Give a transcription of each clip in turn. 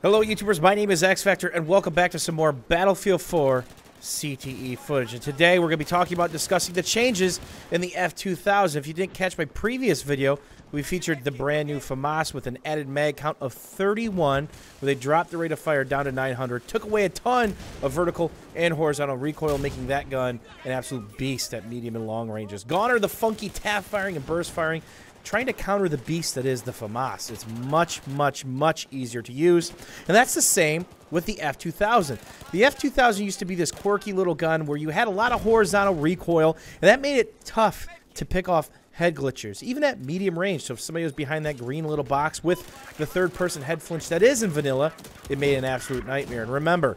Hello YouTubers, my name is X Factor and welcome back to some more Battlefield 4 CTE footage. And today we're going to be talking about discussing the changes in the F2000. If you didn't catch my previous video, we featured the brand new FAMAS with an added mag count of 31, where they dropped the rate of fire down to 900, took away a ton of vertical and horizontal recoil, making that gun an absolute beast at medium and long ranges. Gone are the funky tap firing and burst firing, trying to counter the beast that is the FAMAS. It's much easier to use, and that's the same with the F2000. The F2000 used to be this quirky little gun where you had a lot of horizontal recoil, and that made it tough to pick off head glitchers, even at medium range. So if somebody was behind that green little box with the third-person head flinch that is in vanilla, it made an absolute nightmare. And remember,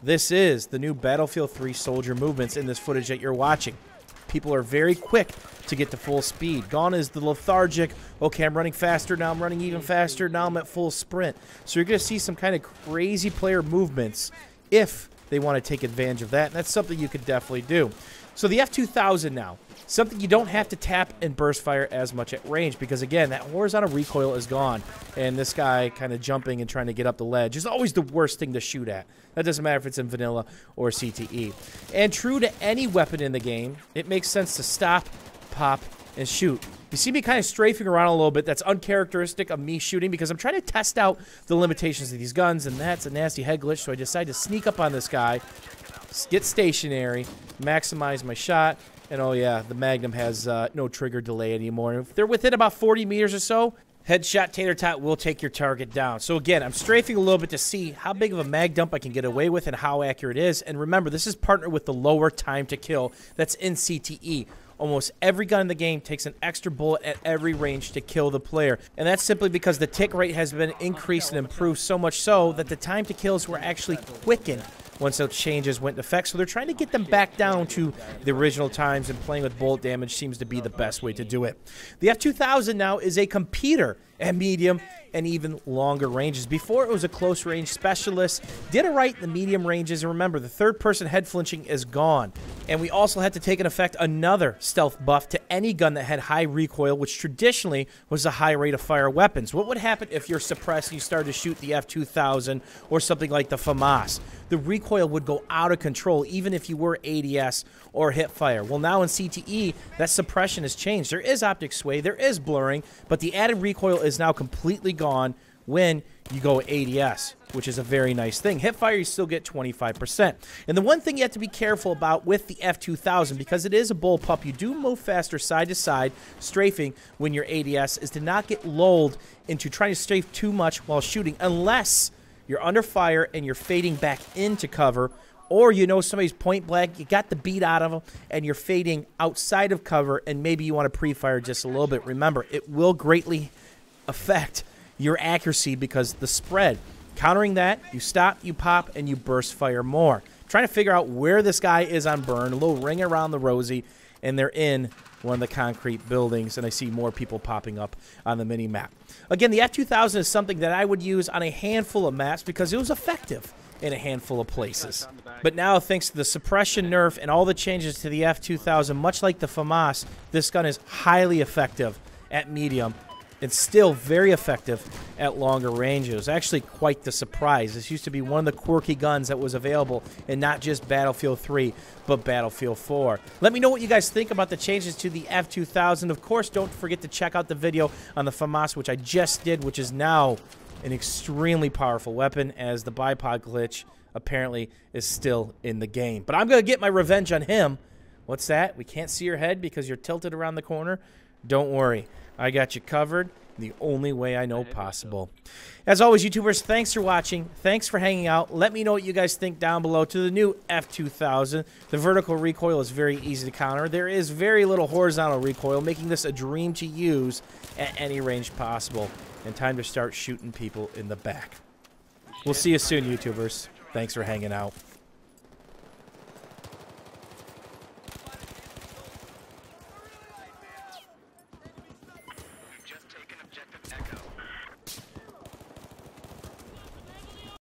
this is the new Battlefield 3 soldier movements in this footage that you're watching. People are very quick to get to full speed. Gone is the lethargic, okay, I'm running faster, now I'm running even faster, now I'm at full sprint. So you're going to see some kind of crazy player movements if they want to take advantage of that, and that's something you could definitely do. So the F2000 now, something you don't have to tap and burst fire as much at range because, again, that horizontal recoil is gone, and this guy kind of jumping and trying to get up the ledge is always the worst thing to shoot at. That doesn't matter if it's in vanilla or CTE. And true to any weapon in the game, it makes sense to stop, pop, and shoot. You see me kind of strafing around a little bit. That's uncharacteristic of me shooting because I'm trying to test out the limitations of these guns, and that's a nasty head glitch, so I decide to sneak up on this guy, get stationary, maximize my shot, and oh yeah, the Magnum has no trigger delay anymore. If they're within about 40 meters or so, headshot tater tot will take your target down. So again, I'm strafing a little bit to see how big of a mag dump I can get away with and how accurate it is. And remember, this is partnered with the lower time to kill that's in CTE. Almost every gun in the game takes an extra bullet at every range to kill the player. And that's simply because the tick rate has been increased and improved so much so that the time to kills were actually quickened once those changes went into effect. So they're trying to get them back down to the original times, and playing with bullet damage seems to be the best way to do it. The F2000 now is a competitor at medium and even longer ranges. Before, it was a close range specialist. Did it right in the medium ranges, and remember, the third-person head flinching is gone. And we also had to take into effect another stealth buff to any gun that had high recoil, which traditionally was a high rate of fire weapons. What would happen if you're suppressed and you started to shoot the F2000 or something like the FAMAS? The recoil would go out of control, even if you were ADS or hip fire. Well, now in CTE, that suppression has changed. There is optic sway, there is blurring, but the added recoil is now completely gone when you go ADS, which is a very nice thing. Hip fire, you still get 25%. And the one thing you have to be careful about with the F2000, because it is a bullpup, you do move faster side to side, strafing when you're ADS, is to not get lulled into trying to strafe too much while shooting, unless you're under fire and you're fading back into cover, or you know somebody's point blank, you got the beat out of them, and you're fading outside of cover, and maybe you want to pre-fire just a little bit. Remember, it will greatly affect your accuracy because the spread. Countering that, you stop, you pop, and you burst fire more. Trying to figure out where this guy is on burn, a little ring around the rosy, and they're in one of the concrete buildings, and I see more people popping up on the mini-map. Again, the F2000 is something that I would use on a handful of maps because it was effective in a handful of places. But now, thanks to the suppression nerf and all the changes to the F2000, much like the FAMAS, this gun is highly effective at medium. It's still very effective at longer ranges. It was actually quite the surprise. This used to be one of the quirky guns that was available in not just Battlefield 3, but Battlefield 4. Let me know what you guys think about the changes to the F2000. Of course, don't forget to check out the video on the FAMAS, which I just did, which is now an extremely powerful weapon, as the bipod glitch apparently is still in the game. But I'm going to get my revenge on him. What's that? We can't see your head because you're tilted around the corner? Don't worry. I got you covered the only way I know possible. As always, YouTubers, thanks for watching. Thanks for hanging out. Let me know what you guys think down below to the new F2000. The vertical recoil is very easy to counter. There is very little horizontal recoil, making this a dream to use at any range possible. And time to start shooting people in the back. We'll see you soon, YouTubers. Thanks for hanging out.